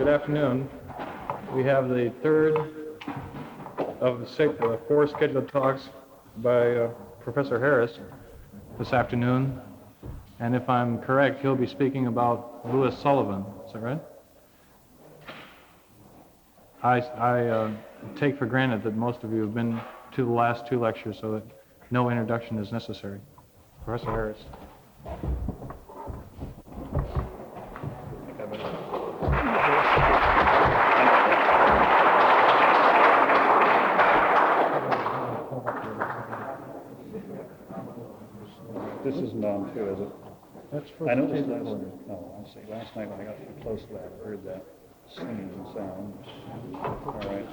Good afternoon. We have the third of the four scheduled talks by Professor Harris this afternoon. And if I'm correct, he'll be speaking about Louis Sullivan. Is that right? I take for granted that most of you have been to the last two lectures, so that no introduction is necessary. Professor Harris. This isn't on too, is it? That's for I the noticed tape last. recorder. Oh, I see. Last night when I got too close to that, I heard that singing sound. All right.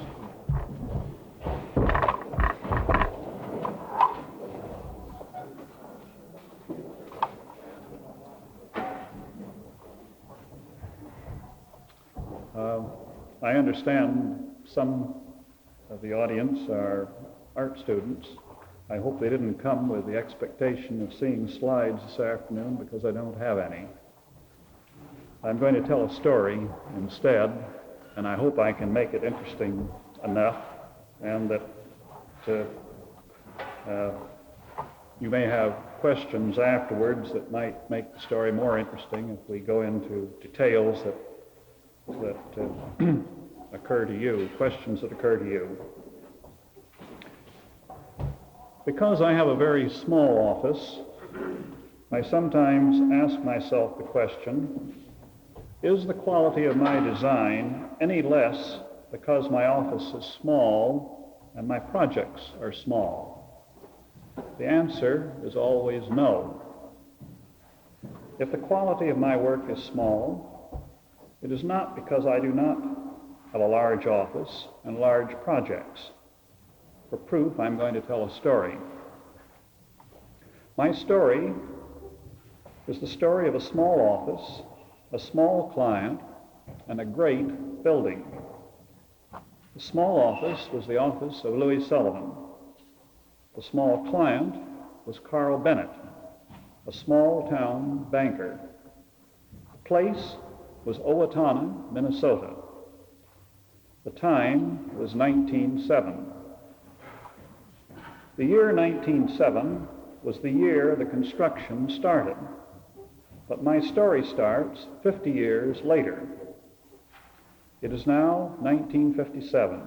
I understand some of the audience are art students. I hope they didn't come with the expectation of seeing slides this afternoon, because I don't have any. I'm going to tell a story instead, and I hope I can make it interesting enough, and that you may have questions afterwards that might make the story more interesting if we go into details that occur to you, questions that occur to you. Because I have a very small office, I sometimes ask myself the question, is the quality of my design any less because my office is small and my projects are small? The answer is always no. If the quality of my work is small, it is not because I do not have a large office and large projects. For proof, I'm going to tell a story. My story is the story of a small office, a small client, and a great building. The small office was the office of Louis Sullivan. The small client was Carl Bennett, a small-town banker. The place was Owatonna, Minnesota. The time was 1907. The year 1907 was the year the construction started, but my story starts 50 years later. It is now 1957.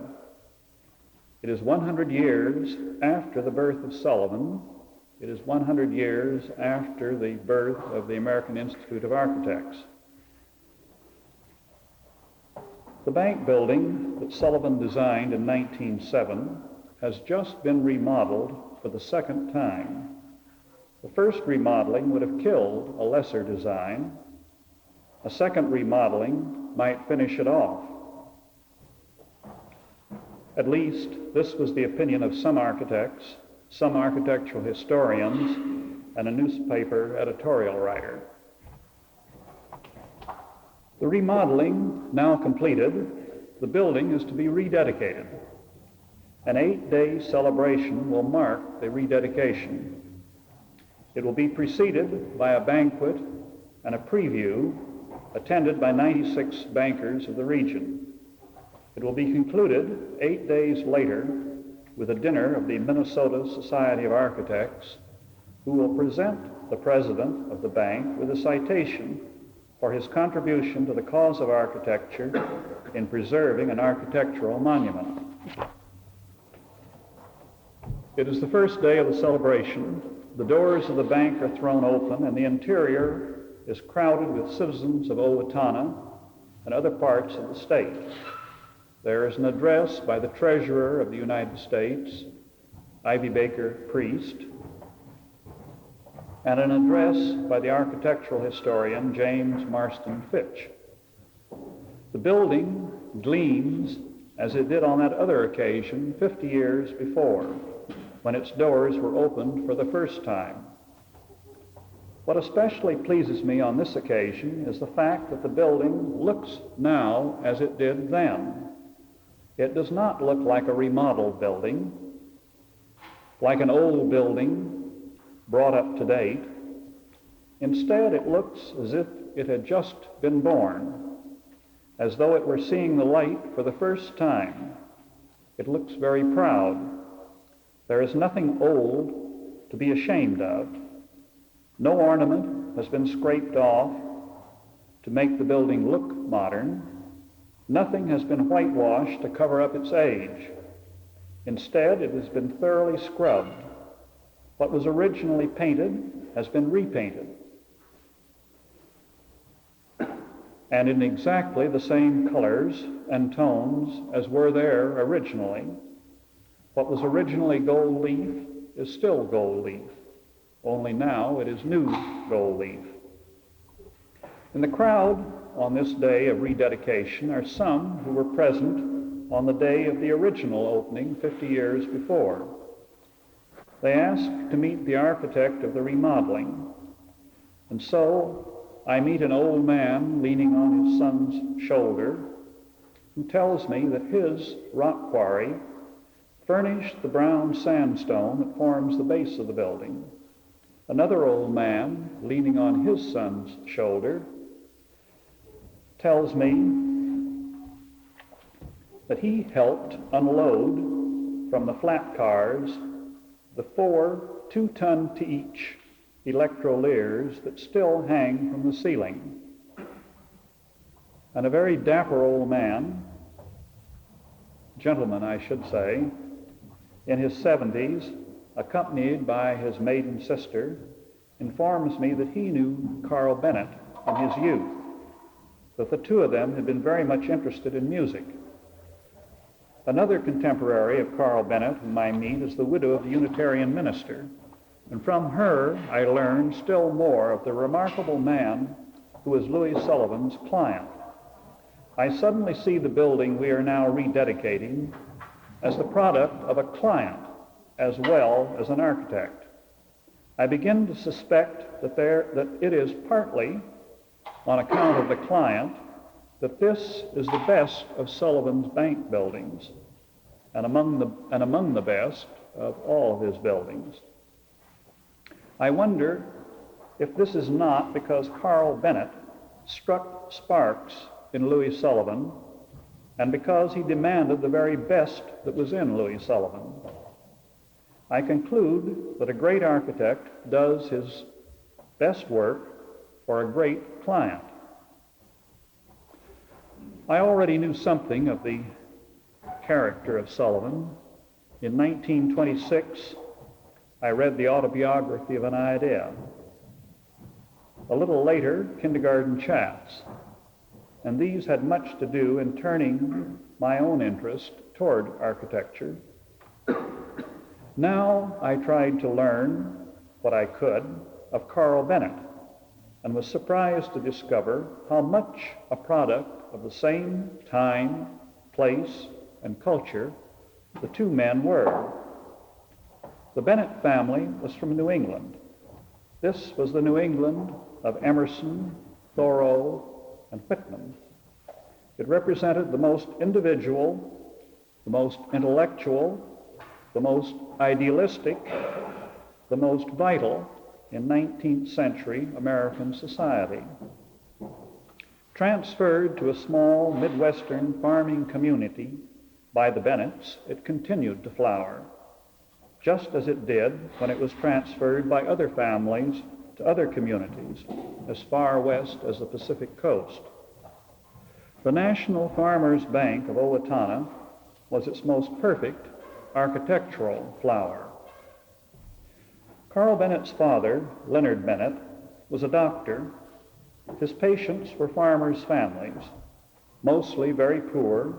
It is 100 years after the birth of Sullivan. It is 100 years after the birth of the American Institute of Architects. The bank building that Sullivan designed in 1907 has just been remodeled for the second time. The first remodeling would have killed a lesser design. A second remodeling might finish it off. At least this was the opinion of some architects, some architectural historians, and a newspaper editorial writer. The remodeling now completed, the building is to be rededicated. An 8-day celebration will mark the rededication. It will be preceded by a banquet and a preview attended by 96 bankers of the region. It will be concluded 8 days later with a dinner of the Minnesota Society of Architects, who will present the president of the bank with a citation for his contribution to the cause of architecture in preserving an architectural monument. It is the first day of the celebration. The doors of the bank are thrown open, and the interior is crowded with citizens of Owatonna and other parts of the state. There is an address by the Treasurer of the United States, Ivy Baker Priest, and an address by the architectural historian, James Marston Fitch. The building gleams as it did on that other occasion 50 years before, when its doors were opened for the first time. What especially pleases me on this occasion is the fact that the building looks now as it did then. It does not look like a remodeled building, like an old building brought up to date. Instead, it looks as if it had just been born. as though it were seeing the light for the first time. It looks very proud. There is nothing old to be ashamed of. No ornament has been scraped off to make the building look modern. Nothing has been whitewashed to cover up its age. Instead, it has been thoroughly scrubbed. What was originally painted has been repainted, and in exactly the same colors and tones as were there originally. What was originally gold leaf is still gold leaf, only now it is new gold leaf. In the crowd on this day of rededication are some who were present on the day of the original opening 50 years before. They asked to meet the architect of the remodeling, and so I meet an old man leaning on his son's shoulder who tells me that his rock quarry furnished the brown sandstone that forms the base of the building. Another old man leaning on his son's shoulder tells me that he helped unload from the flat cars the 4 2-ton to each electroliers that still hang from the ceiling. And a very dapper old man, gentleman I should say, in his 70s, accompanied by his maiden sister, informs me that he knew Carl Bennett in his youth, that the two of them had been very much interested in music. Another contemporary of Carl Bennett whom I meet is the widow of the Unitarian minister, and from her I learned still more of the remarkable man who was Louis Sullivan's client. I suddenly see the building we are now rededicating as the product of a client as well as an architect. I begin to suspect that it is partly on account of the client that this is the best of Sullivan's bank buildings and among the best of all of his buildings. I wonder if this is not because Carl Bennett struck sparks in Louis Sullivan and because he demanded the very best that was in Louis Sullivan. I conclude that a great architect does his best work for a great client. I already knew something of the character of Sullivan. In 1926, I read the autobiography of an idea. A little later, Kindergarten Chats, and these had much to do in turning my own interest toward architecture. Now I tried to learn what I could of Carl Bennett and was surprised to discover how much a product of the same time, place, and culture the two men were. The Bennett family was from New England. This was the New England of Emerson, Thoreau, and Whitman. It represented the most individual, the most intellectual, the most idealistic, the most vital in 19th century American society. Transferred to a small Midwestern farming community by the Bennetts, it continued to flower, just as it did when it was transferred by other families to other communities as far west as the Pacific coast. The National Farmers Bank of Owatonna was its most perfect architectural flower. Carl Bennett's father, Leonard Bennett, was a doctor. His patients were farmers' families, mostly very poor,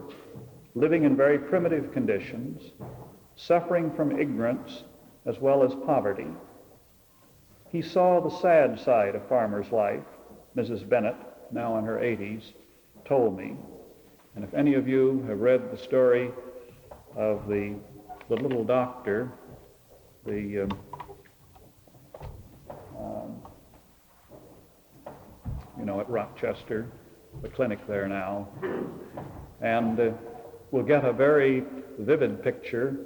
living in very primitive conditions, suffering from ignorance as well as poverty. He saw the sad side of farmers' life, Mrs. Bennett, now in her 80s, told me. And if any of you have read the story of the little doctor, at Rochester, the clinic there now, and we'll get a very vivid picture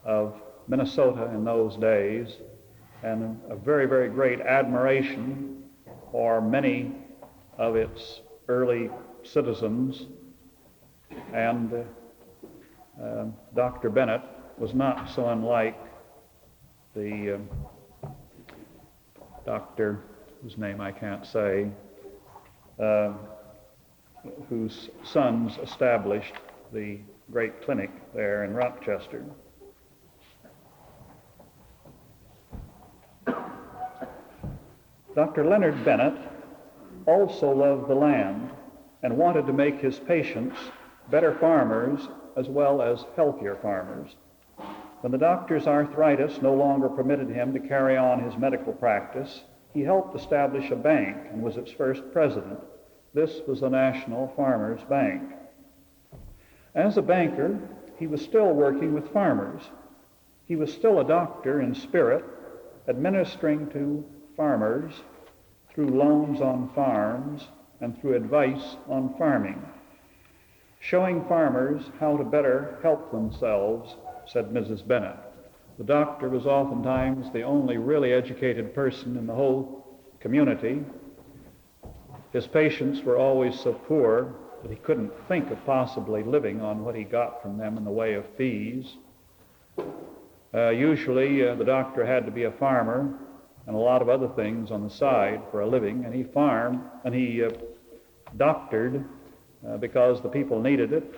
of Minnesota in those days and a very, very great admiration for many of its early citizens, and Dr. Bennett was not so unlike the doctor, whose name I can't say, whose sons established the great clinic there in Rochester. Dr. Leonard Bennett also loved the land and wanted to make his patients better farmers as well as healthier farmers. When the doctor's arthritis no longer permitted him to carry on his medical practice, he helped establish a bank and was its first president. This was the National Farmers Bank. As a banker, he was still working with farmers. He was still a doctor in spirit, administering to farmers through loans on farms and through advice on farming, showing farmers how to better help themselves, said Mrs. Bennett. The doctor was oftentimes the only really educated person in the whole community. His patients were always so poor that he couldn't think of possibly living on what he got from them in the way of fees. Usually the doctor had to be a farmer and a lot of other things on the side for a living, and he farmed and he doctored because the people needed it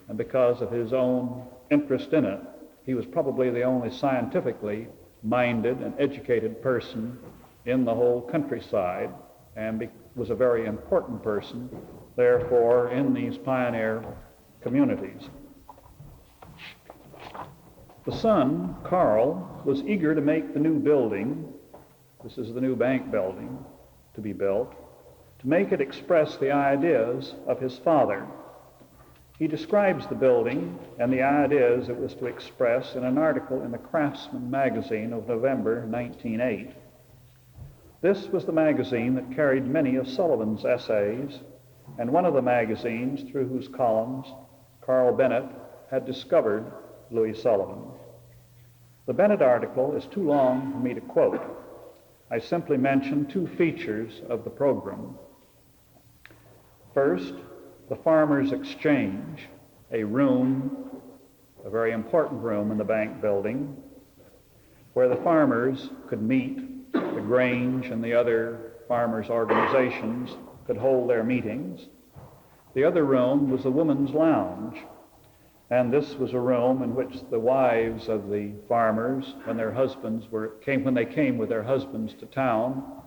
and because of his own interest in it. He was probably the only scientifically minded and educated person in the whole countryside, and was a very important person, therefore, in these pioneer communities. The son, Carl, was eager to make the new building, this is the new bank building to be built, to make it express the ideas of his father. He describes the building and the ideas it was to express in an article in the Craftsman magazine of November 1908. This was the magazine that carried many of Sullivan's essays, and one of the magazines through whose columns Carl Bennett had discovered Louis Sullivan. The Bennett article is too long for me to quote. I simply mention two features of the program. First, the Farmers' Exchange, a room, a very important room in the bank building, where the farmers could meet, the Grange and the other farmers' organizations could hold their meetings. The other room was the Women's Lounge, and this was a room in which the wives of the farmers, when they came with their husbands to town,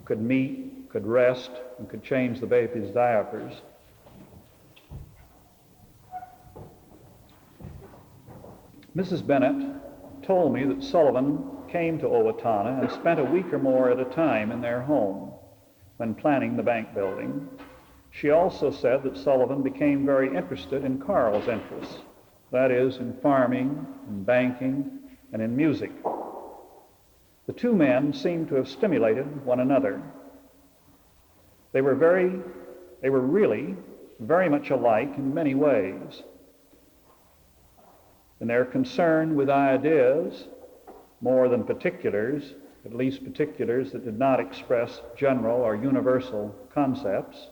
could meet, could rest, and could change the baby's diapers. Mrs. Bennett told me that Sullivan came to Owatonna and spent a week or more at a time in their home when planning the bank building. She also said that Sullivan became very interested in Carl's interests, that is, in farming, in banking, and in music. The two men seemed to have stimulated one another. They were really very much alike in many ways. In their concern with ideas, more than particulars, at least particulars that did not express general or universal concepts,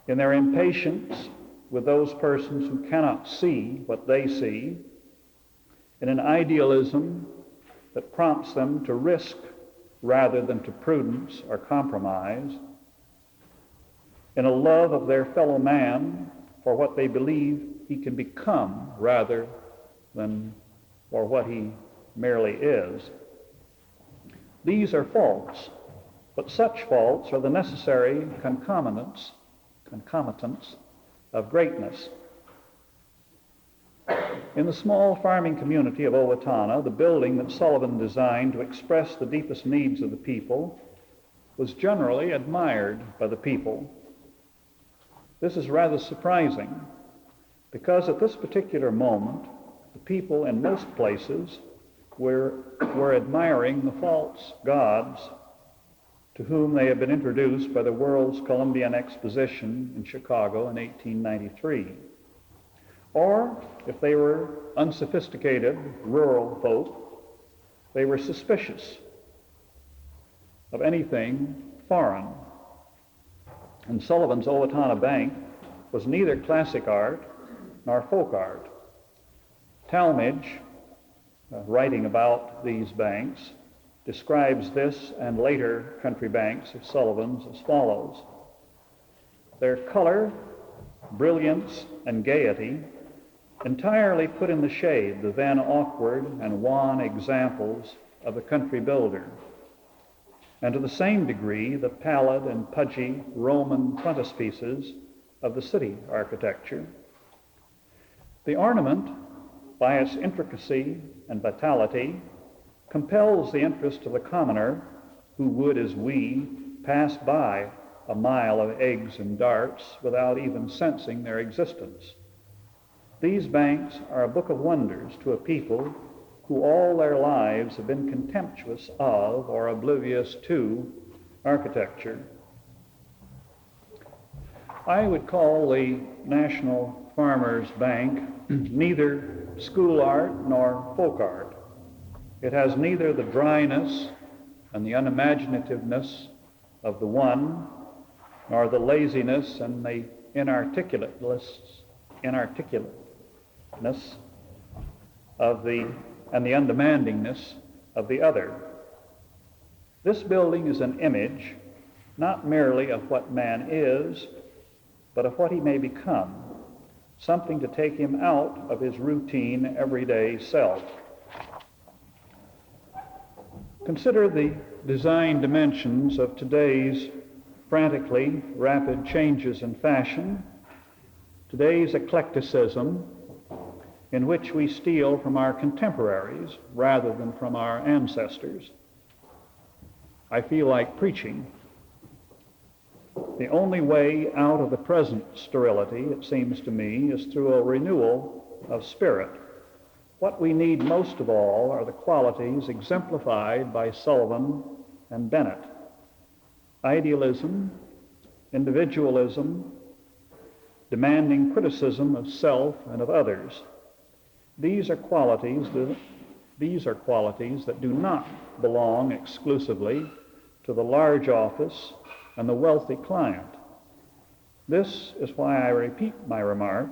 in their impatience with those persons who cannot see what they see, in an idealism that prompts them to risk rather than to prudence or compromise, in a love of their fellow man for what they believe he can become rather than for what he merely is. These are faults, but such faults are the necessary concomitants of greatness. In the small farming community of Owatonna, the building that Sullivan designed to express the deepest needs of the people was generally admired by the people. This is rather surprising, because at this particular moment, the people in most places were admiring the false gods to whom they had been introduced by the World's Columbian Exposition in Chicago in 1893. Or, if they were unsophisticated rural folk, they were suspicious of anything foreign. And Sullivan's Owatonna Bank was neither classic art nor folk art. Talmage, writing about these banks, describes this and later country banks of Sullivan's as follows. Their color, brilliance, and gaiety entirely put in the shade the then awkward and wan examples of the country builder, and to the same degree the pallid and pudgy Roman frontispieces of the city architecture. The ornament, by its intricacy and vitality, compels the interest of the commoner who would, as we, pass by a mile of eggs and darts without even sensing their existence. These banks are a book of wonders to a people who all their lives have been contemptuous of or oblivious to architecture. I would call the National Farmers Bank neither school art nor folk art. It has neither the dryness and the unimaginativeness of the one, nor the laziness and the inarticulateness of the undemandingness of the other. This building is an image, not merely of what man is, but of what he may become, something to take him out of his routine, everyday self. Consider the design dimensions of today's frantically rapid changes in fashion, today's eclecticism, in which we steal from our contemporaries rather than from our ancestors. I feel like preaching. The only way out of the present sterility, it seems to me, is through a renewal of spirit. What we need most of all are the qualities exemplified by Sullivan and Bennett: idealism, individualism, demanding criticism of self and of others. These are qualities that do not belong exclusively to the large office and the wealthy client. This is why I repeat my remark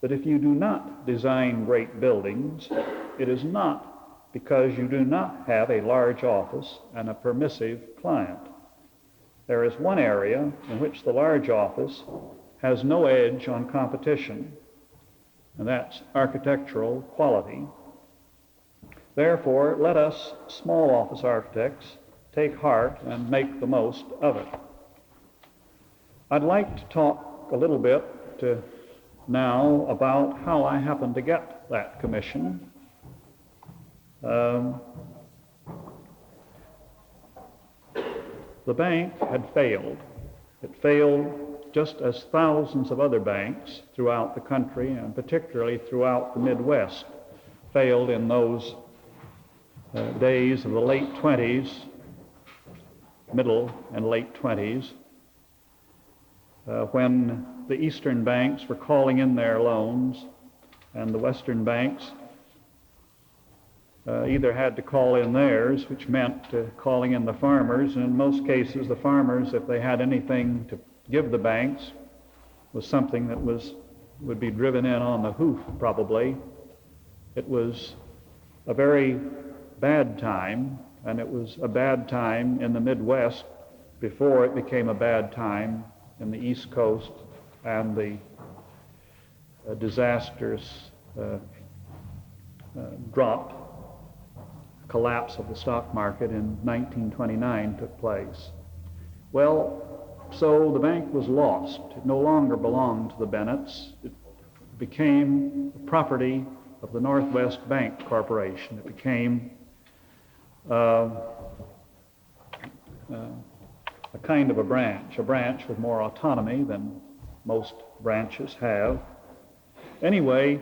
that if you do not design great buildings, it is not because you do not have a large office and a permissive client. There is one area in which the large office has no edge on competition, and that's architectural quality. Therefore, let us small office architects take heart and make the most of it. I'd like to talk a little bit now about how I happened to get that commission. The bank had failed. It failed just as thousands of other banks throughout the country, and particularly throughout the Midwest, failed in those days of the late 20s, middle and late 20s, when the eastern banks were calling in their loans and the western banks either had to call in theirs, which meant calling in the farmers, and in most cases the farmers, if they had anything to give the banks, was something that would be driven in on the hoof probably. It was a very bad time, and it was a bad time in the Midwest before it became a bad time in the East Coast and the disastrous collapse of the stock market in 1929 took place. Well, so the bank was lost. It no longer belonged to the Bennetts. It became the property of the Northwest Bank Corporation. It became a kind of a branch with more autonomy than most branches have. Anyway,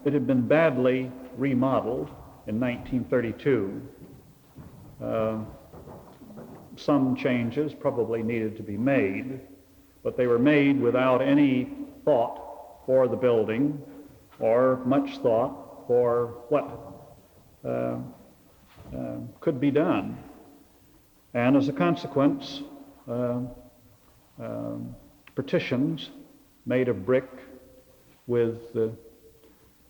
it had been badly remodeled in 1932. Some changes probably needed to be made, but they were made without any thought for the building or much thought for what could be done. And as a consequence, partitions made of brick with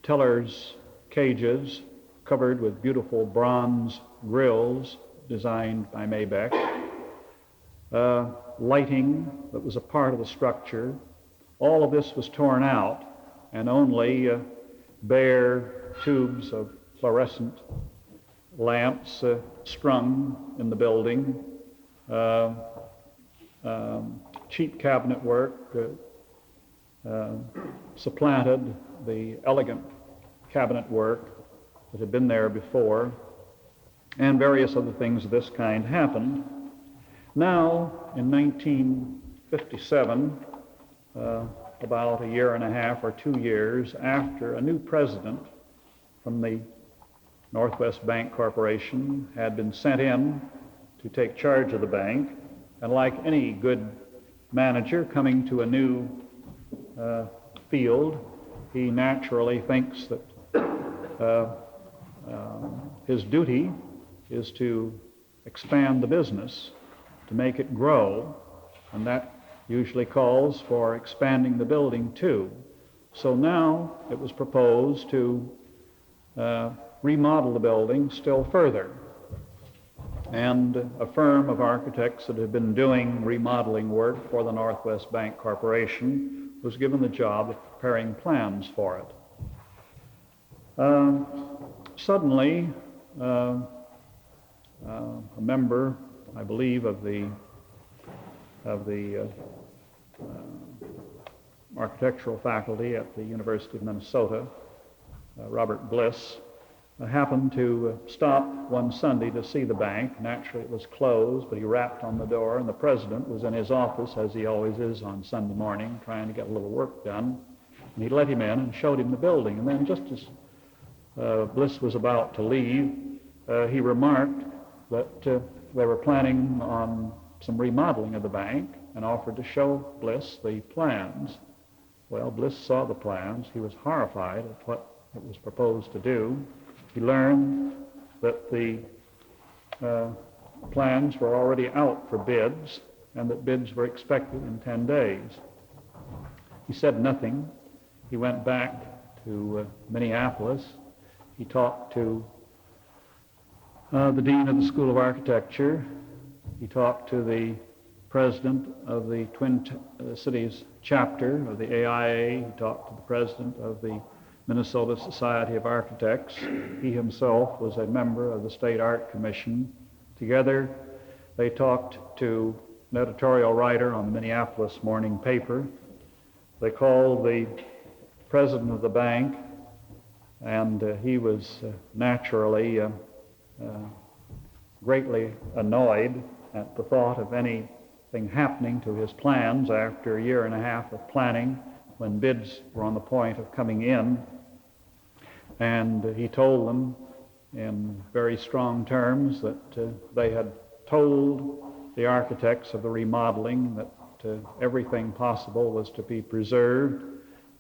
tellers' cages covered with beautiful bronze grills designed by Maybeck, lighting that was a part of the structure. All of this was torn out, and only bare tubes of fluorescent lamps strung in the building, cheap cabinet work supplanted the elegant cabinet work that had been there before, and various other things of this kind happened. Now, in 1957, about a year and a half or 2 years after a new president from the Northwest Bank Corporation had been sent in to take charge of the bank, and like any good manager coming to a new field, he naturally thinks that his duty is to expand the business, to make it grow, and that usually calls for expanding the building too. So now it was proposed to remodel the building still further. And a firm of architects that had been doing remodeling work for the Northwest Bank Corporation was given the job of preparing plans for it. Suddenly, a member, I believe, of the architectural faculty at the University of Minnesota, Robert Bliss, happened to stop one Sunday to see the bank. Naturally, it was closed, but he rapped on the door, and the president was in his office, as he always is on Sunday morning, trying to get a little work done. And he let him in and showed him the building. And then just as Bliss was about to leave, he remarked that they were planning on some remodeling of the bank and offered to show Bliss the plans. Well, Bliss saw the plans. He was horrified at what it was proposed to do. He learned that the plans were already out for bids and that bids were expected in 10 days. He said nothing. He went back to Minneapolis. He talked to the dean of the School of Architecture. He talked to the president of the Twin Cities chapter of the AIA. He talked to the president of the Minnesota Society of Architects. He himself was a member of the State Art Commission. Together, they talked to an editorial writer on the Minneapolis morning paper. They called the president of the bank, and he was naturally greatly annoyed at the thought of anything happening to his plans after a year and a half of planning, when bids were on the point of coming in. And he told them in very strong terms that they had told the architects of the remodeling that everything possible was to be preserved,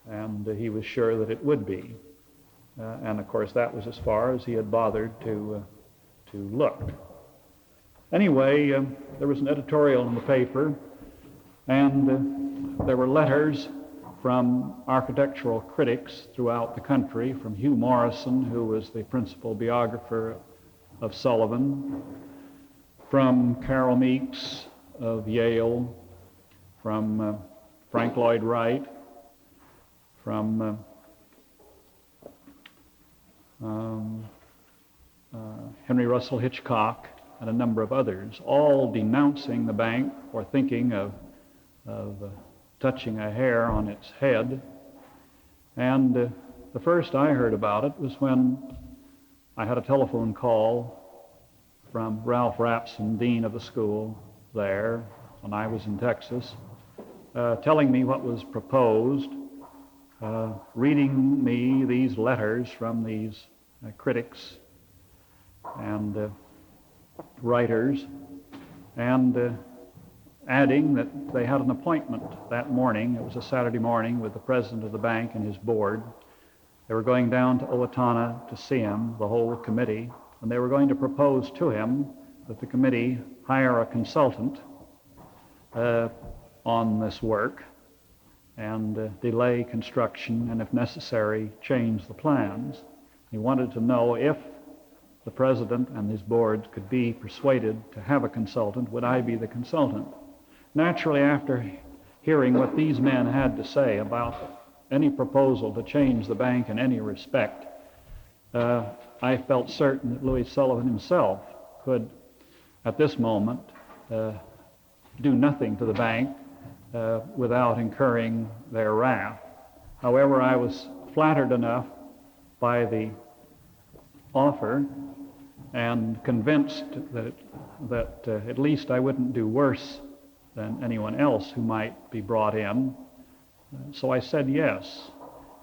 and he was sure that it would be. And of course that was as far as he had bothered to look. Anyway, there was an editorial in the paper, and there were letters from architectural critics throughout the country, from Hugh Morrison, who was the principal biographer of Sullivan, from Carol Meeks of Yale, from Frank Lloyd Wright, from Henry Russell Hitchcock, and a number of others, all denouncing the bank for thinking of touching a hair on its head. And the first I heard about it was when I had a telephone call from Ralph Rapson, dean of the school there, when I was in Texas, telling me what was proposed, reading me these letters from these critics and writers, and adding that they had an appointment that morning. It was a Saturday morning with the president of the bank and his board. They were going down to Owatonna to see him, the whole committee, and they were going to propose to him that the committee hire a consultant on this work and delay construction and, if necessary, change the plans. He wanted to know if the president and his board could be persuaded to have a consultant, would I be the consultant? Naturally, after hearing what these men had to say about any proposal to change the bank in any respect, I felt certain that Louis Sullivan himself could, at this moment, do nothing to the bank without incurring their wrath. However, I was flattered enough by the offer and convinced that at least I wouldn't do worse than anyone else who might be brought in. So I said yes.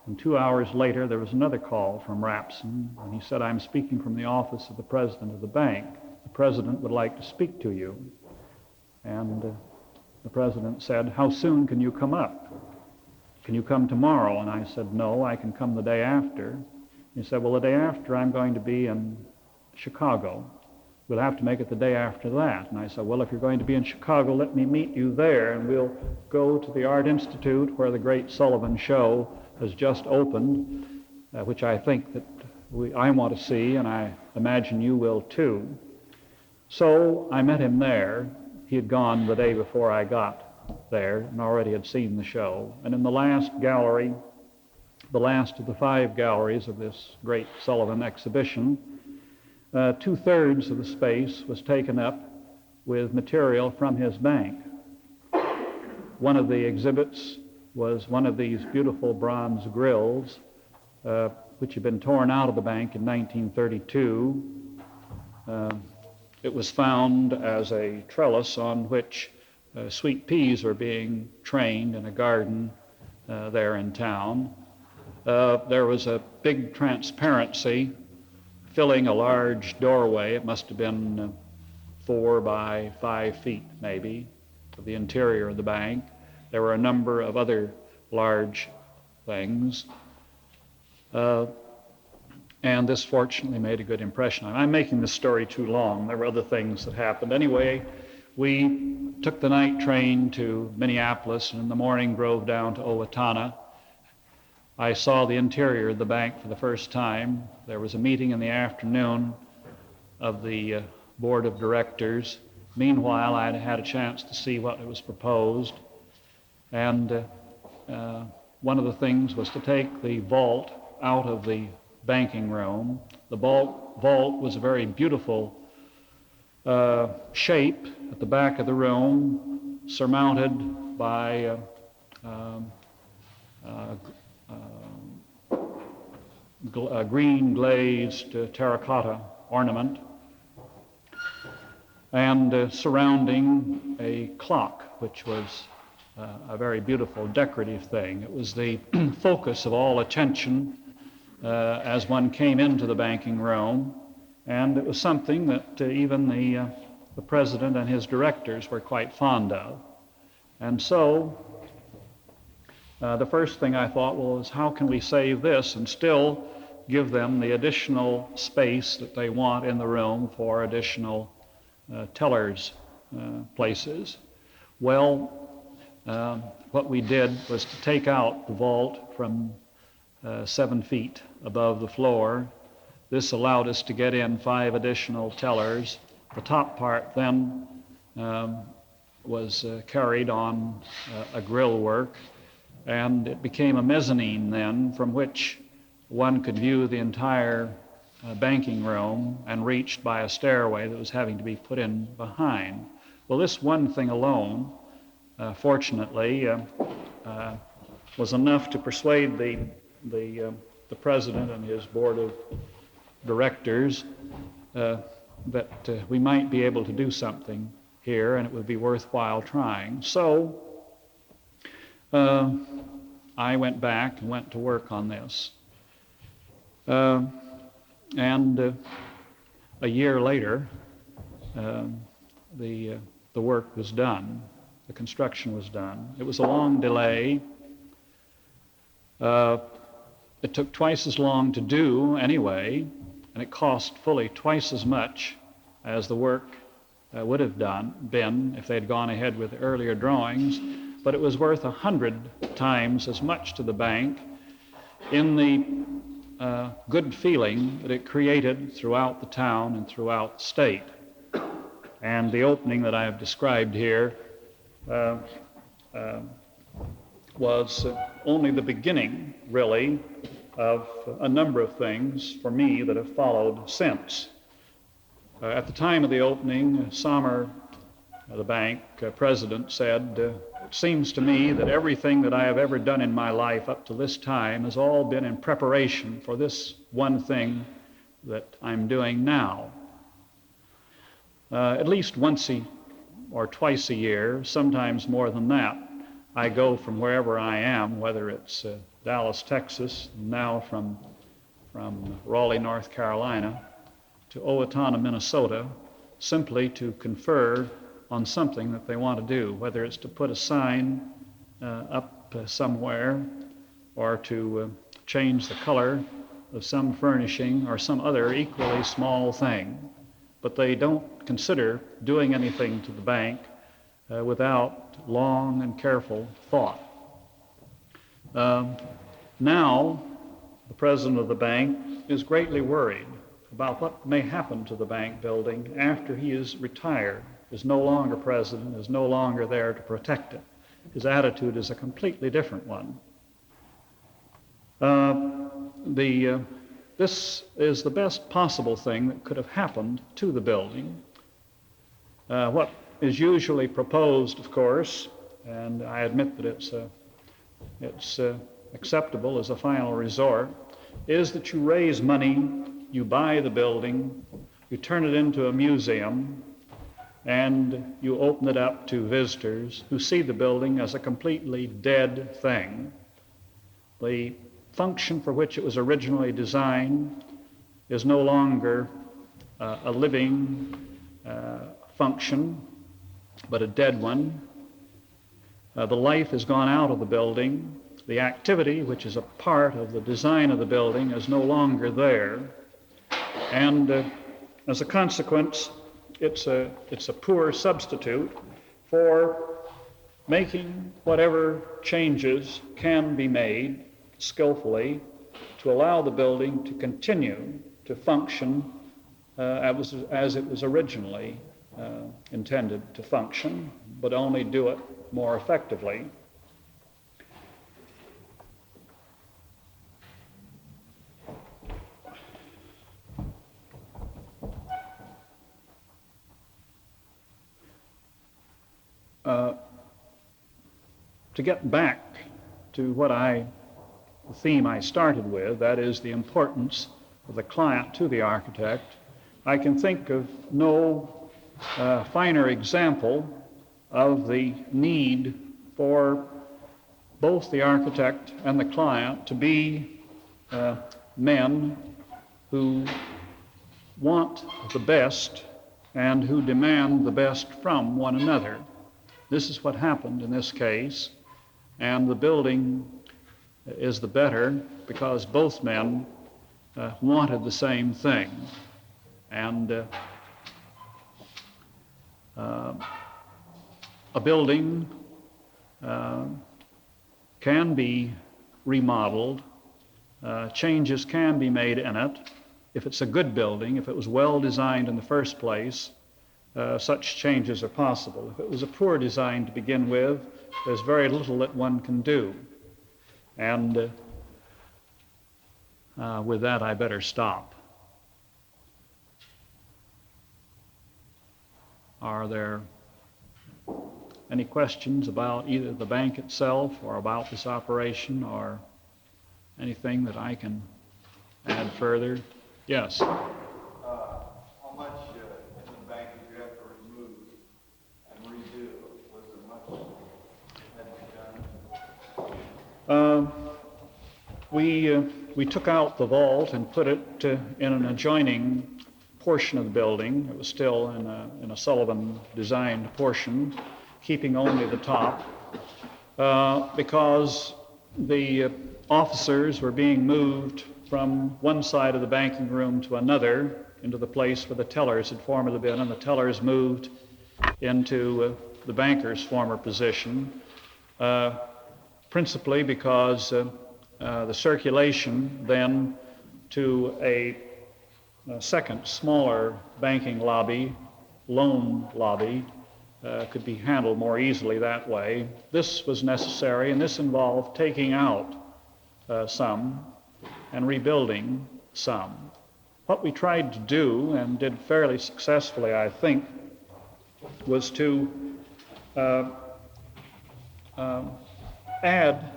And 2 hours later, there was another call from Rapson, and he said, "I'm speaking from the office of the president of the bank. The president would like to speak to you." And the president said, "How soon can you come up? Can you come tomorrow?" And I said, "No, I can come the day after." He said, "Well, the day after I'm going to be in Chicago. We'll have to make it the day after that." And I said, "Well, if you're going to be in Chicago, let me meet you there, and we'll go to the Art Institute where the great Sullivan show has just opened, which I think that I want to see, and I imagine you will too." So I met him there. He had gone the day before I got there and already had seen the show. And in the last gallery, the last of the 5 galleries of this great Sullivan exhibition, 2/3 of the space was taken up with material from his bank. One of the exhibits was one of these beautiful bronze grills, which had been torn out of the bank in 1932. It was found as a trellis on which sweet peas were being trained in a garden there in town. There was a big transparency filling a large doorway. It must have been 4 by 5 feet, maybe, of the interior of the bank. There were a number of other large things. And this fortunately made a good impression. I'm making this story too long. There were other things that happened. Anyway, we took the night train to Minneapolis and in the morning drove down to Owatonna. I saw the interior of the bank for the first time. There was a meeting in the afternoon of the board of directors. Meanwhile, I had had a chance to see what was proposed. And one of the things was to take the vault out of the banking room. The vault was a very beautiful shape at the back of the room, surmounted by a green glazed terracotta ornament, and surrounding a clock, which was a very beautiful decorative thing. It was the focus of all attention as one came into the banking room, and it was something that even the president and his directors were quite fond of. And so the first thing I thought was, how can we save this and still give them the additional space that they want in the room for additional tellers' places? Well, what we did was to take out the vault from 7 feet above the floor. This allowed us to get in 5 additional tellers. The top part then was carried on a grill work, and it became a mezzanine then from which one could view the entire banking room and reached by a stairway that was having to be put in behind. Well, this one thing alone, fortunately, was enough to persuade the president and his board of directors that we might be able to do something here and it would be worthwhile trying. So I went back and went to work on this. And a year later, the work was done. The construction was done. It was a long delay. It took twice as long to do anyway, and it cost fully twice as much as the work would have been if they'd gone ahead with the earlier drawings, but it was worth 100 times as much to the bank in the good feeling that it created throughout the town and throughout the state. And the opening that I have described here was only the beginning, really, of a number of things for me that have followed since. At the time of the opening, Sommer, the bank president, said, "It seems to me that everything that I have ever done in my life up to this time has all been in preparation for this one thing that I'm doing now." At least once or twice a year, sometimes more than that, I go from wherever I am, whether it's Dallas, Texas, now from Raleigh, North Carolina, to Owatonna, Minnesota, simply to confer on something that they want to do, whether it's to put a sign up somewhere or to change the color of some furnishing or some other equally small thing. But they don't consider doing anything to the bank without long and careful thought. Now, the president of the bank is greatly worried about what may happen to the bank building after he is retired, is no longer president, is no longer there to protect it. His attitude is a completely different one. This is the best possible thing that could have happened to the building. What is usually proposed, of course, and I admit that it's acceptable as a final resort, is that you raise money, you buy the building, you turn it into a museum, and you open it up to visitors who see the building as a completely dead thing. The function for which it was originally designed is no longer a living function, but a dead one. The life has gone out of the building. The activity, which is a part of the design of the building, is no longer there. And as a consequence, it's a poor substitute for making whatever changes can be made skillfully to allow the building to continue to function as it was originally intended to function, but only do it more effectively. To get back to the theme I started with, that is the importance of the client to the architect, I can think of no finer example of the need for both the architect and the client to be men who want the best and who demand the best from one another. This is what happened in this case, and the building is the better because both men wanted the same thing. And a building can be remodeled, changes can be made in it. If it's a good building, if it was well designed in the first place, such changes are possible. If it was a poor design to begin with, there's very little that one can do. And with that, I better stop. Are there any questions about either the bank itself or about this operation or anything that I can add further? Yes. How much in the bank did you have to remove and redo? Was there much that had to be done? We took out the vault and put it in an adjoining portion of the building. It was still in a Sullivan designed portion, keeping only the top, because the officers were being moved from one side of the banking room to another into the place where the tellers had formerly been, and the tellers moved into the banker's former position, principally because the circulation then to a second, smaller banking lobby, loan lobby, could be handled more easily that way. This was necessary, and this involved taking out some and rebuilding some. What we tried to do, and did fairly successfully, I think, was to add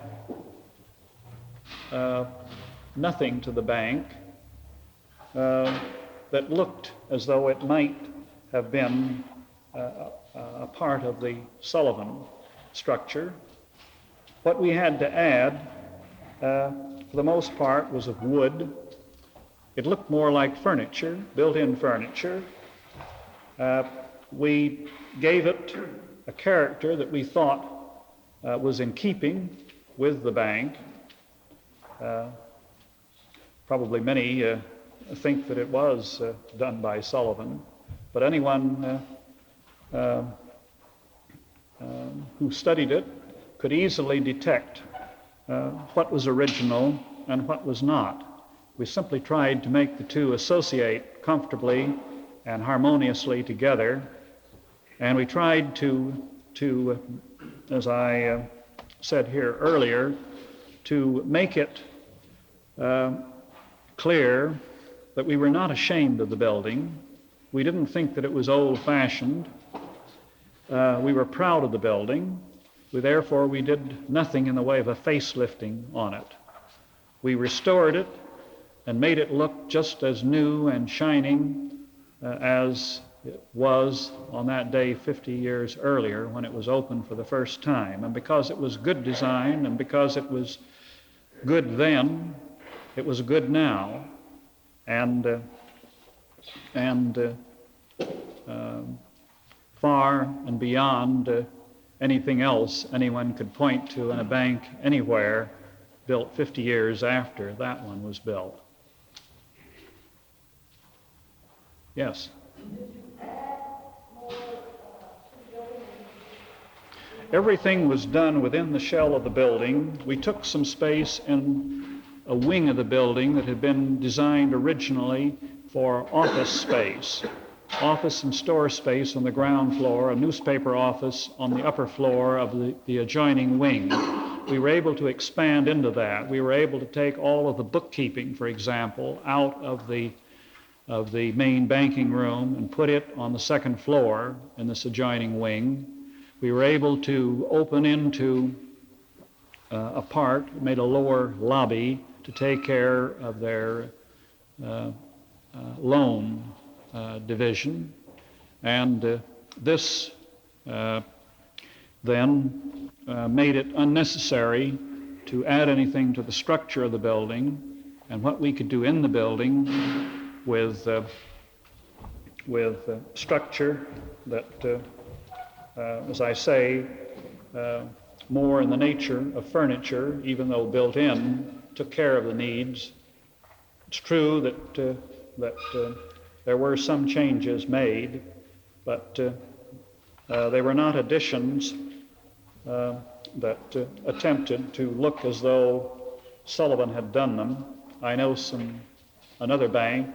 nothing to the bank that looked as though it might have been a part of the Sullivan structure. What we had to add, for the most part, was of wood. It looked more like furniture, built-in furniture. We gave it a character that we thought was in keeping with the bank. Probably many think that it was done by Sullivan, but anyone who studied it could easily detect what was original and what was not. We simply tried to make the two associate comfortably and harmoniously together, and we tried to as I said here earlier, to make it clear that we were not ashamed of the building. We didn't think that it was old-fashioned. We were proud of the building. Therefore, we did nothing in the way of a facelifting on it. We restored it and made it look just as new and shining as it was on that day 50 years earlier when it was opened for the first time. And because it was good design and because it was good then, it was good now. And far and beyond anything else anyone could point to in a bank anywhere built 50 years after that one was built. Yes? Everything was done within the shell of the building. We took some space in a wing of the building that had been designed originally for office space, office and store space on the ground floor, a newspaper office on the upper floor of the adjoining wing. We were able to expand into that. We were able to take all of the bookkeeping, for example, out of the main banking room and put it on the second floor in this adjoining wing. We were able to open into a part, made a lower lobby to take care of their loan division. And this then made it unnecessary to add anything to the structure of the building and what we could do in the building with structure that, as I say, more in the nature of furniture, even though built in, took care of the needs. It's true that there were some changes made, but they were not additions that attempted to look as though Sullivan had done them. I know another bank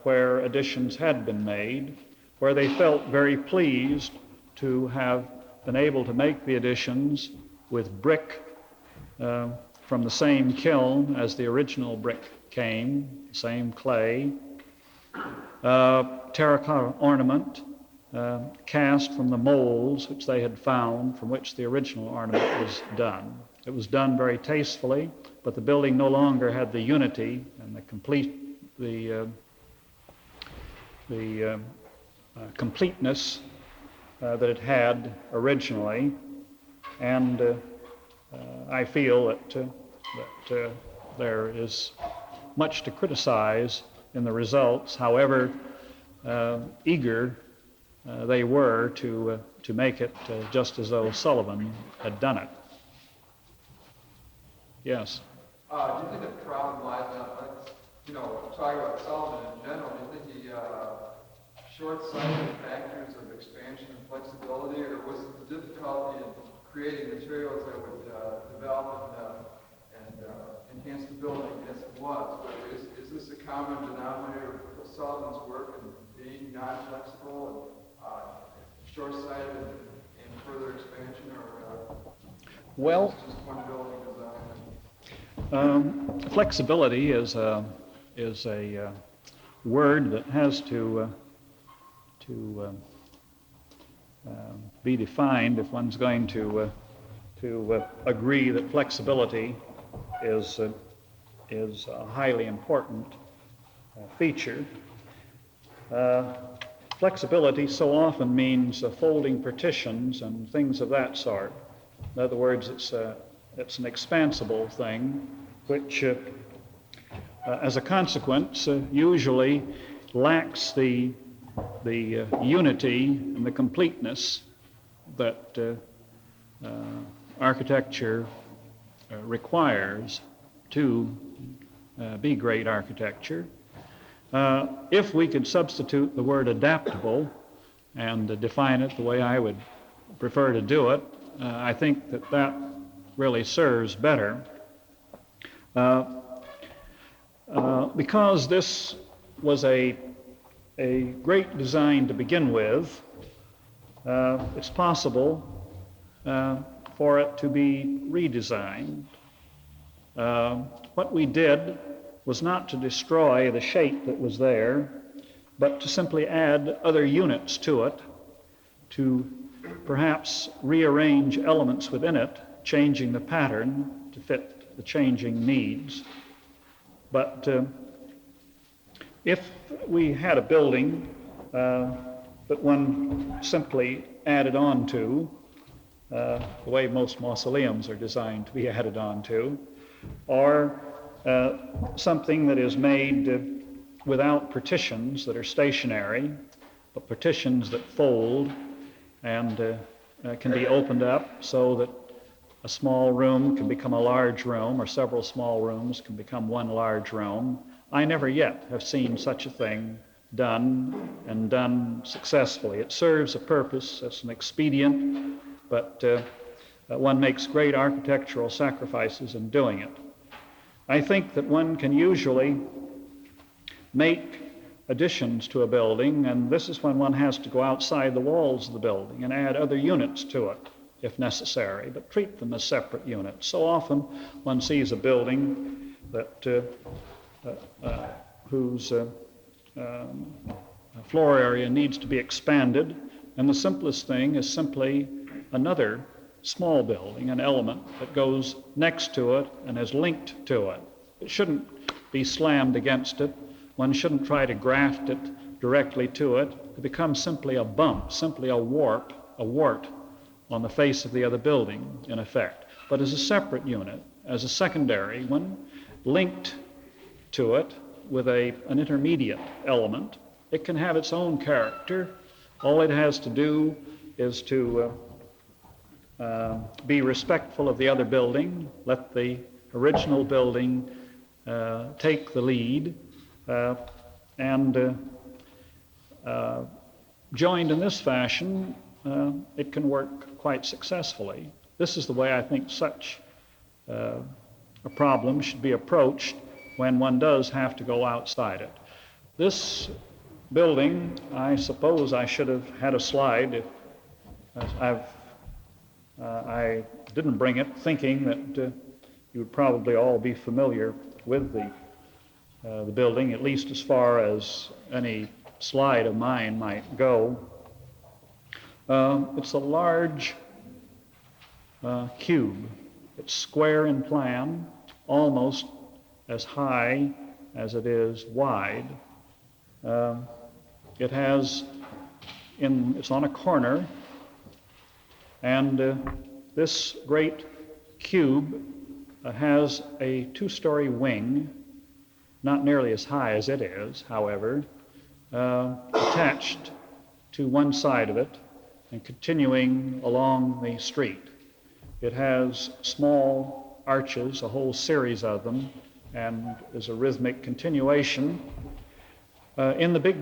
where additions had been made, where they felt very pleased to have been able to make the additions with brick from the same kiln as the original brick came, same clay, terracotta ornament cast from the molds which they had found from which the original ornament was done. It was done very tastefully, but the building no longer had the unity and the completeness that it had originally, and I feel that there is much to criticize in the results, however eager they were to make it just as though Sullivan had done it. Yes? Do you think a crowd of live athletics talking about Sullivan in general, do you think he short-sighted factors of expansion and flexibility, or was it the difficulty in creating materials that would develop and enhance the building? Yes, it was. But is this a common denominator of Sullivan's work in being non-flexible and short-sighted in further expansion, or Well, just one building design? flexibility is a word that has to be defined if one's going to agree that flexibility is a highly important feature. Flexibility so often means folding partitions and things of that sort. In other words, it's an expansible thing, which, as a consequence, usually lacks the unity and the completeness that architecture requires to be great architecture. If we could substitute the word adaptable and define it the way I would prefer to do it, I think that really serves better. Because this was a great design to begin with, it's possible for it to be redesigned. What we did was not to destroy the shape that was there, but to simply add other units to it, to perhaps rearrange elements within it, changing the pattern to fit the changing needs. But if we had a building that one simply added on to, the way most mausoleums are designed to be added on to, or something that is made without partitions that are stationary, but partitions that fold and can be opened up so that a small room can become a large room, or several small rooms can become one large room. I never yet have seen such a thing done, and done successfully. It serves a purpose, it's an expedient, but one makes great architectural sacrifices in doing it. I think that one can usually make additions to a building, and this is when one has to go outside the walls of the building and add other units to it, if necessary, but treat them as separate units. So often one sees a building that whose floor area needs to be expanded, and the simplest thing is simply another small building, an element that goes next to it and is linked to it. It shouldn't be slammed against it. One shouldn't try to graft it directly to it. It becomes simply a bump, simply a wart on the face of the other building, in effect. But as a separate unit, as a secondary one, linked to it with an intermediate element, it can have its own character. All it has to do is to be respectful of the other building, let the original building take the lead, and joined in this fashion, it can work quite successfully. This is the way I think such a problem should be approached when one does have to go outside it. This building, I suppose I should have had a slide. I didn't bring it, thinking that you would probably all be familiar with the building, at least as far as any slide of mine might go. It's a large cube. It's square in plan, almost as high as it is wide. It's on a corner, and this great cube has a two-story wing, not nearly as high as it is, however, attached to one side of it and continuing along the street. It has small arches, a whole series of them, and is a rhythmic continuation. In the big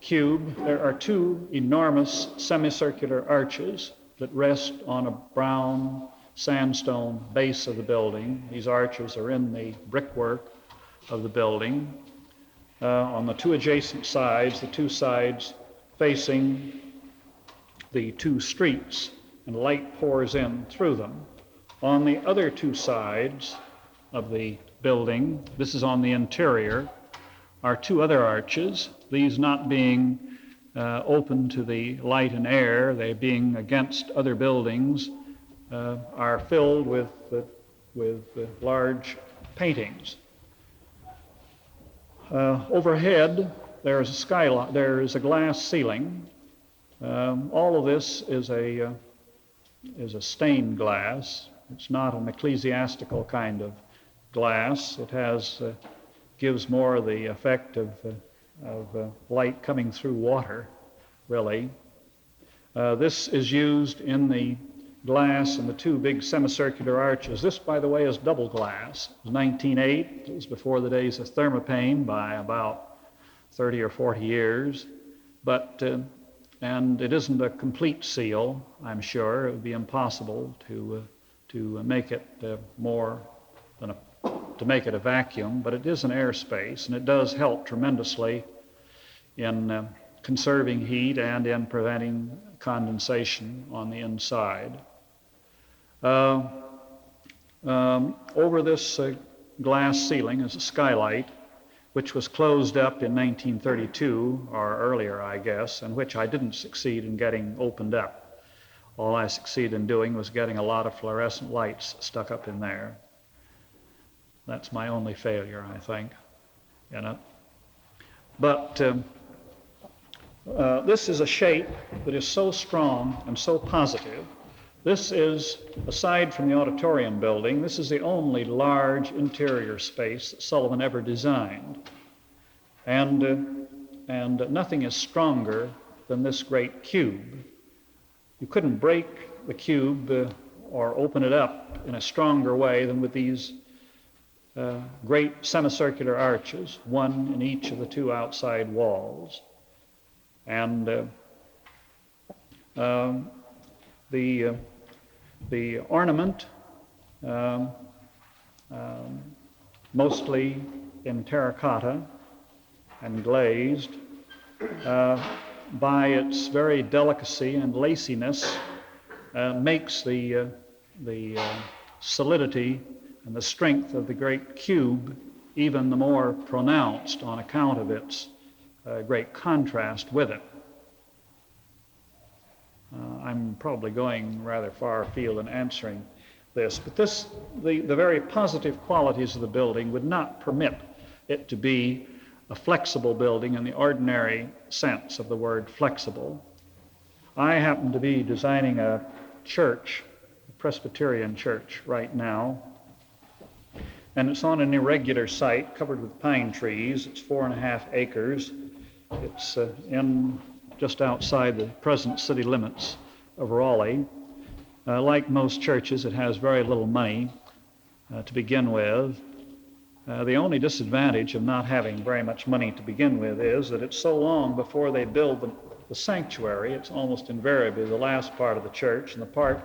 cube, there are two enormous semicircular arches that rest on a brown sandstone base of the building. These arches are in the brickwork of the building. On the two adjacent sides, the two sides facing the two streets, and light pours in through them. On the other two sides of the building, this is on the interior, are two other arches, these not being open to the light and air, they being against other buildings, are filled with large paintings. Overhead, there is a skylight. There is a glass ceiling. All of this is a stained glass. It's not an ecclesiastical kind of glass. It gives more the effect of light coming through water, really. This is used in the glass in the two big semicircular arches. This, by the way, is double glass. It was 1908. It was before the days of thermopane by about 30 or 40 years. And it isn't a complete seal, I'm sure. It would be impossible to make it more than to make it a vacuum, but it is an airspace, and it does help tremendously in conserving heat and in preventing condensation on the inside. Over this glass ceiling is a skylight, which was closed up in 1932, or earlier, I guess, and which I didn't succeed in getting opened up. All I succeeded in doing was getting a lot of fluorescent lights stuck up in there. That's my only failure, I think, in it. But this is a shape that is so strong and so positive. This is, aside from the auditorium building, this is the only large interior space that Sullivan ever designed. And nothing is stronger than this great cube. You couldn't break the cube or open it up in a stronger way than with these great semicircular arches, one in each of the two outside walls. And the ornament, mostly in terracotta and glazed, by its very delicacy and laciness, makes the solidity and the strength of the great cube even the more pronounced on account of its great contrast with it. I'm probably going rather far afield in answering this, but the very positive qualities of the building would not permit it to be a flexible building in the ordinary sense of the word flexible. I happen to be designing a church, a Presbyterian church right now, and it's on an irregular site covered with pine trees. It's 4.5 acres. It's just outside the present city limits of Raleigh. Like most churches, it has very little money to begin with. The only disadvantage of not having very much money to begin with is that it's so long before they build the sanctuary. It's almost invariably the last part of the church and the part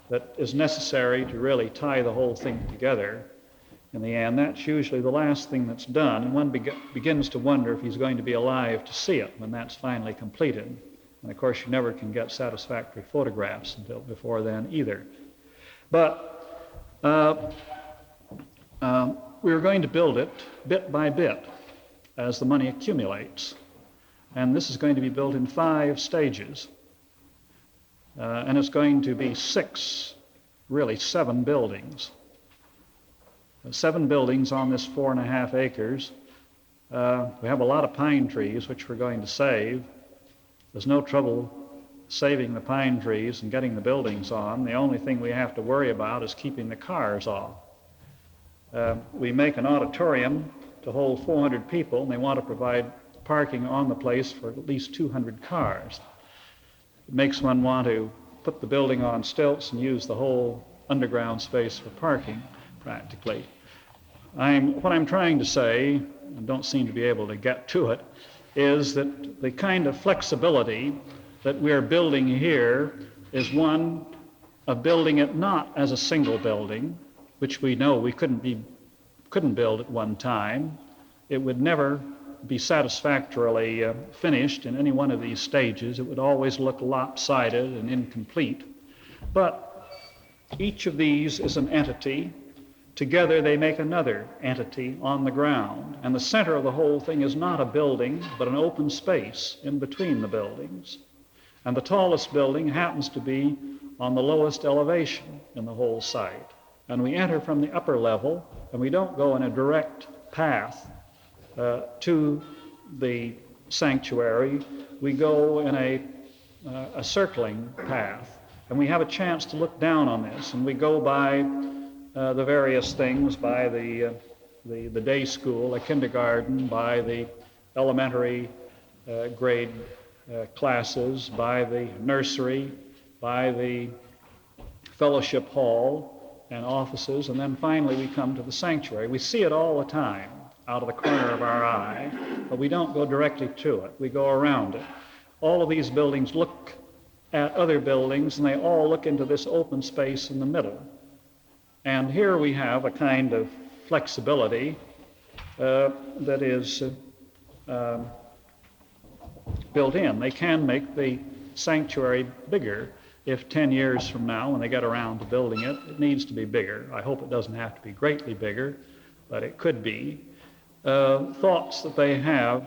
that is necessary to really tie the whole thing together. In the end, that's usually the last thing that's done, and one begins to wonder if he's going to be alive to see it when that's finally completed. And of course, you never can get satisfactory photographs until before then either. But we're going to build it bit by bit as the money accumulates. And this is going to be built in 5 stages. And it's going to be 7 buildings. 7 buildings on this 4.5 acres. We have a lot of pine trees, which we're going to save. There's no trouble saving the pine trees and getting the buildings on. The only thing we have to worry about is keeping the cars off. We make an auditorium to hold 400 people, and they want to provide parking on the place for at least 200 cars. It makes one want to put the building on stilts and use the whole underground space for parking, practically. What I'm trying to say, and don't seem to be able to get to it, is that the kind of flexibility that we're building here is one of building it not as a single building, which we know we couldn't build at one time. It would never be satisfactorily finished in any one of these stages. It would always look lopsided and incomplete. But each of these is an entity. Together they make another entity on the ground. And the center of the whole thing is not a building, but an open space in between the buildings. And the tallest building happens to be on the lowest elevation in the whole site. And we enter from the upper level, and we don't go in a direct path to the sanctuary. We go in a circling path, and we have a chance to look down on this, and we go by the various things, by the day school, the kindergarten, by the elementary grade classes, by the nursery, by the fellowship hall and offices, and then finally we come to the sanctuary. We see it all the time out of the corner of our eye, but we don't go directly to it. We go around it. All of these buildings look at other buildings, and they all look into this open space in the middle. And here we have a kind of flexibility that is built in. They can make the sanctuary bigger if 10 years from now, when they get around to building it, it needs to be bigger. I hope it doesn't have to be greatly bigger, but it could be. Thoughts that they have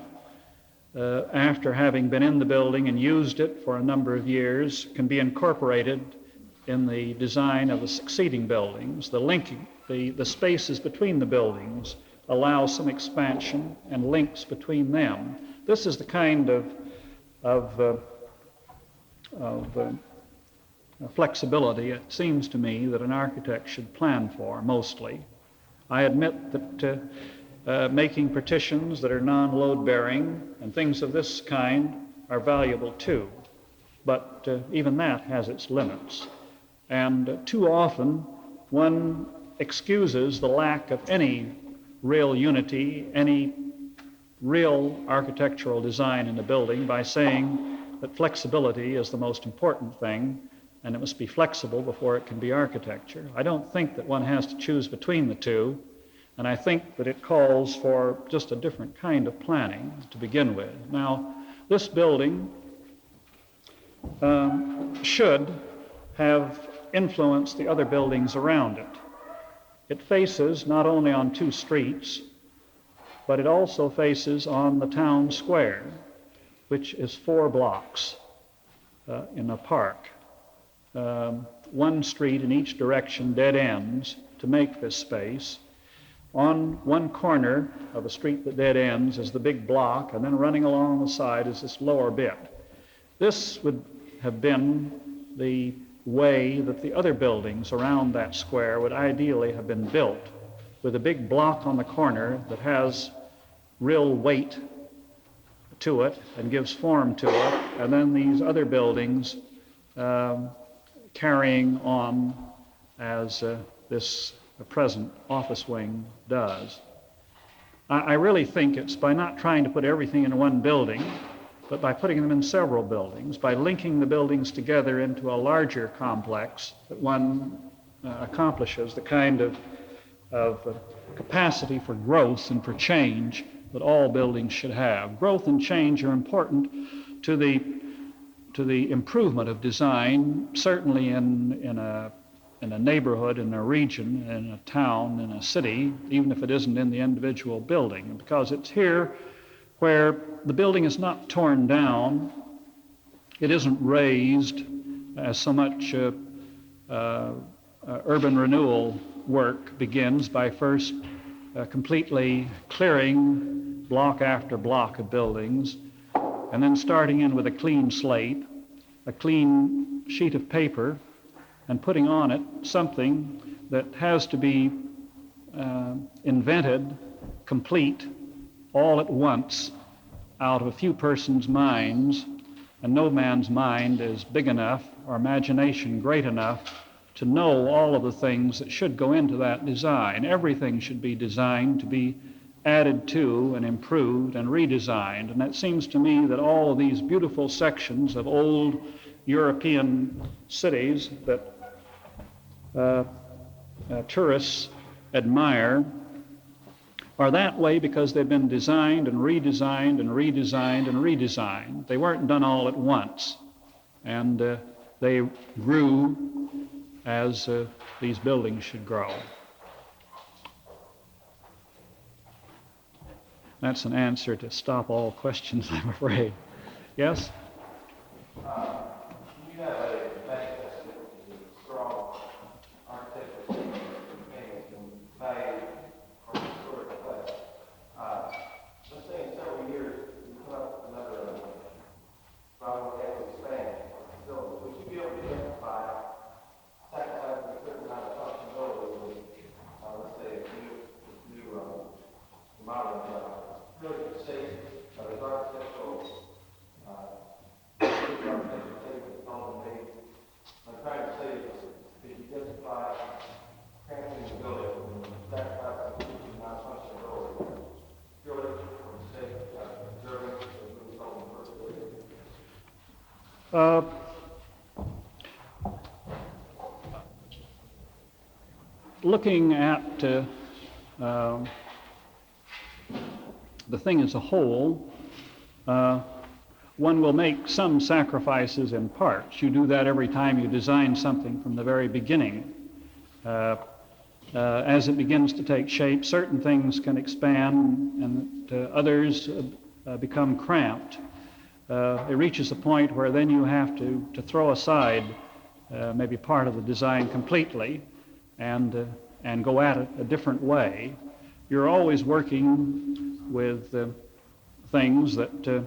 after having been in the building and used it for a number of years can be incorporated in the design of the succeeding buildings. The linking, the spaces between the buildings allow some expansion and links between them. This is the kind of flexibility, it seems to me, that an architect should plan for mostly. I admit that making partitions that are non-load bearing and things of this kind are valuable too, but even that has its limits. And too often one excuses the lack of any real unity, any real architectural design in the building by saying that flexibility is the most important thing, and it must be flexible before it can be architecture. I don't think that one has to choose between the two, and I think that it calls for just a different kind of planning to begin with. Now, this building should have influenced the other buildings around it. It faces not only on two streets, but it also faces on the town square, which is 4 blocks in a park. One street in each direction dead ends to make this space. On one corner of a street that dead ends is the big block, and then running along the side is this lower bit. This would have been the way that the other buildings around that square would ideally have been built, with a big block on the corner that has real weight to it and gives form to it, and then these other buildings carrying on as this present office wing does. I really think it's by not trying to put everything in one building, but by putting them in several buildings, by linking the buildings together into a larger complex, that one accomplishes the kind of capacity for growth and for change that all buildings should have. Growth and change are important to the improvement of design, certainly in a neighborhood, in a region, in a town, in a city, even if it isn't in the individual building, because it's here where the building is not torn down, it isn't raised, as so much urban renewal work begins by first completely clearing block after block of buildings, and then starting in with a clean slate, a clean sheet of paper, and putting on it something that has to be invented, complete, all at once, out of a few persons' minds, and no man's mind is big enough or imagination great enough to know all of the things that should go into that design. Everything should be designed to be added to and improved and redesigned. And it seems to me that all of these beautiful sections of old European cities that tourists admire are that way because they've been designed and redesigned and redesigned and redesigned. They weren't done all at once, and they grew as these buildings should grow. That's an answer to stop all questions, I'm afraid. Yes? You have a bank that's strong architectural and value or historical class. Let's say in several years you put up another problem we have to expand. So would you be able to identify sacrificing a certain amount of functionality with, let's say, a new modern really state of his architectural I'm trying to say if you identify cramping the building and sacrificing non-functionality, purely for the sake of preserving the building purpose. Looking at the thing as a whole, one will make some sacrifices in parts. You do that every time you design something from the very beginning. As it begins to take shape, certain things can expand and others become cramped. It reaches a point where then you have to throw aside maybe part of the design completely and go at it a different way. You're always working with things that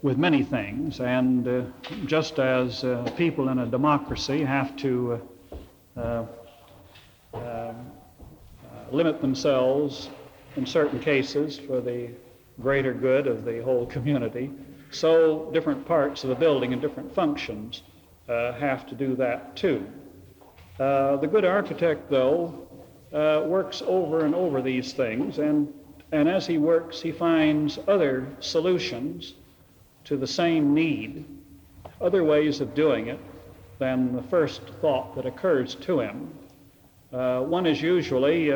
with many things, and just as people in a democracy have to limit themselves in certain cases for the greater good of the whole community, so different parts of the building and different functions have to do that too. The good architect, though, works over and over these things, and as he works, he finds other solutions to the same need, other ways of doing it than the first thought that occurs to him. One is usually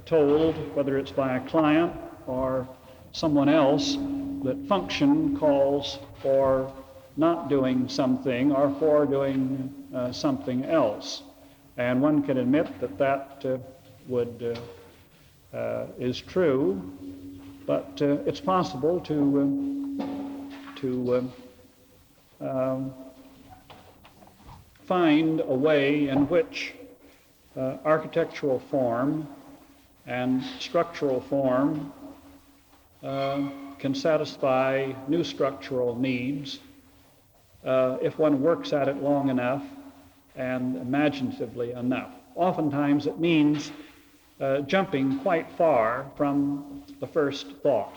told, whether it's by a client or someone else, that function calls for not doing something or for doing something else. And one can admit that that is true, but it's possible to find a way in which architectural form and structural form can satisfy new structural needs if one works at it long enough and imaginatively enough. Oftentimes it means jumping quite far from the first thought.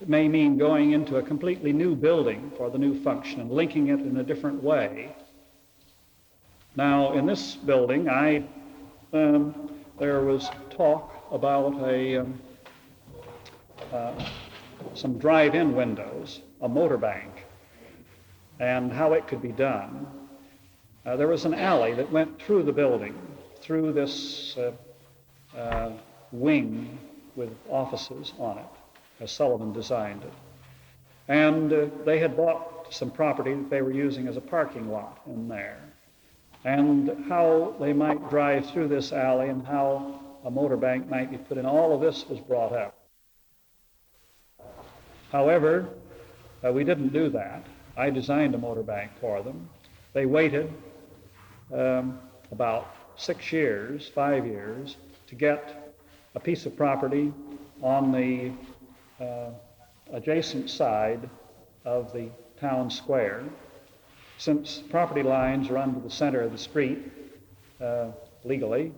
It may mean going into a completely new building for the new function and linking it in a different way. Now, in this building, there was talk about some drive-in windows, a motor bank, and how it could be done. There was an alley that went through the building, through this wing with offices on it, as Sullivan designed it. And they had bought some property that they were using as a parking lot in there. And how they might drive through this alley and how a motor bank might be put in, all of this was brought up. However, we didn't do that. I designed a motor bank for them. They waited about 6 years, 5 years, to get a piece of property on the adjacent side of the town square. Since property lines run to the center of the street legally,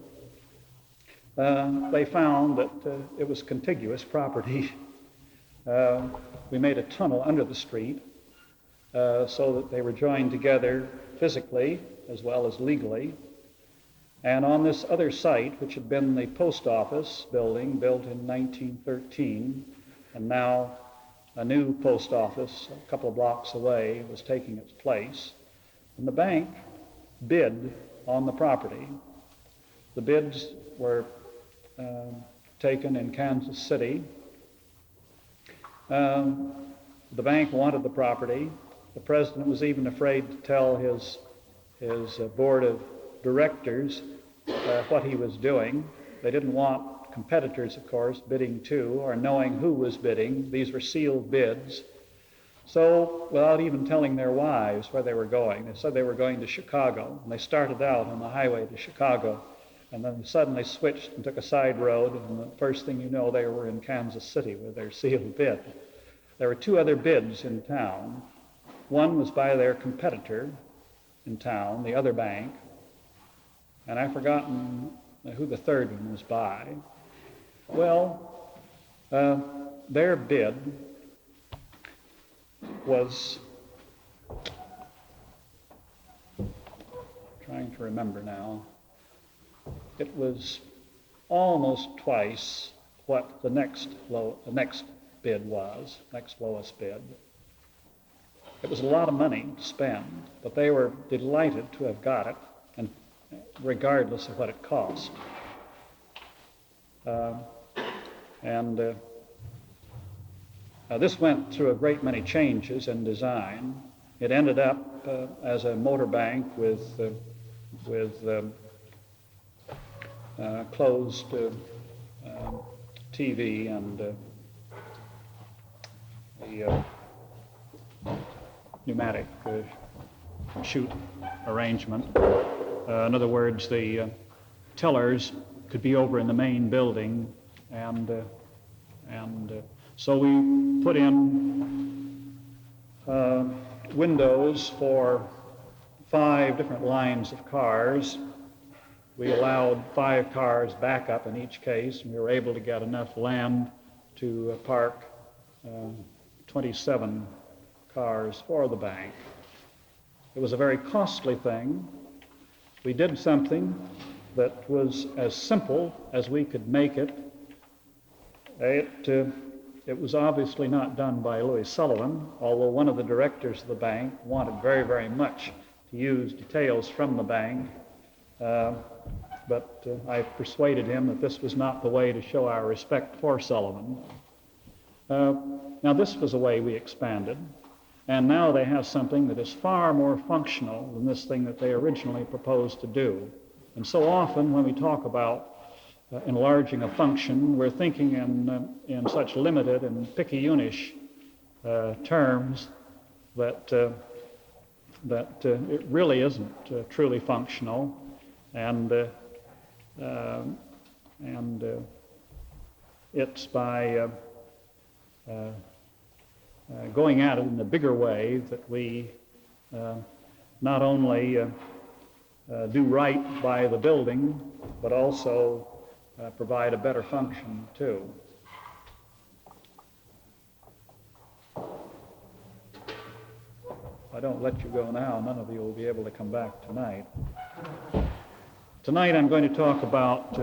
they found that it was contiguous property. We made a tunnel under the street so that they were joined together physically as well as legally. And on this other site, which had been the post office building built in 1913, and now a new post office a couple of blocks away was taking its place, and the bank bid on the property. The bids were taken in Kansas City. The bank wanted the property. The president was even afraid to tell his board of directors what he was doing. They didn't want competitors, of course, bidding too, or knowing who was bidding. These were sealed bids. So, without even telling their wives where they were going, they said they were going to Chicago. And they started out on the highway to Chicago, and then suddenly switched and took a side road, and the first thing you know, they were in Kansas City with their sealed bid. There were two other bids in town. One was by their competitor in town, the other bank, and I've forgotten who the third one was by. Well, their bid was, trying to remember now, it was almost twice what the next bid was, next lowest bid. It was a lot of money to spend, but they were delighted to have got it, and regardless of what it cost. This went through a great many changes in design. It ended up as a motor bank with closed TV and the pneumatic chute arrangement. In other words, the tellers could be over in the main building, and so we put in windows for 5 different lines of cars. We allowed 5 cars backup in each case, and we were able to get enough land to park 27 cars for the bank. It was a very costly thing. We did something that was as simple as we could make it. It was obviously not done by Louis Sullivan, although one of the directors of the bank wanted very, very much to use details from the bank. But I persuaded him that this was not the way to show our respect for Sullivan. Now, this was a way we expanded, and now they have something that is far more functional than this thing that they originally proposed to do. And so often when we talk about enlarging a function, we're thinking in such limited and picayunish terms that it really isn't truly functional, and it's by going at it in a bigger way that we not only do right by the building, but also provide a better function too. If I don't let you go now, none of you will be able to come back tonight. Tonight I'm going to talk about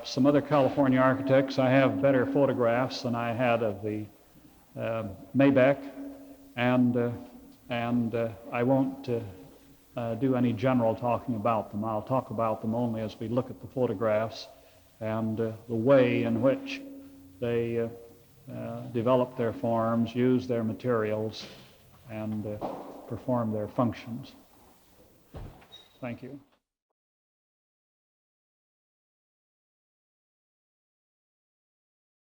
some other California architects. I have better photographs than I had of the Maybach, and I won't do any general talking about them. I'll talk about them only as we look at the photographs and the way in which they develop their forms, use their materials, and perform their functions. Thank you.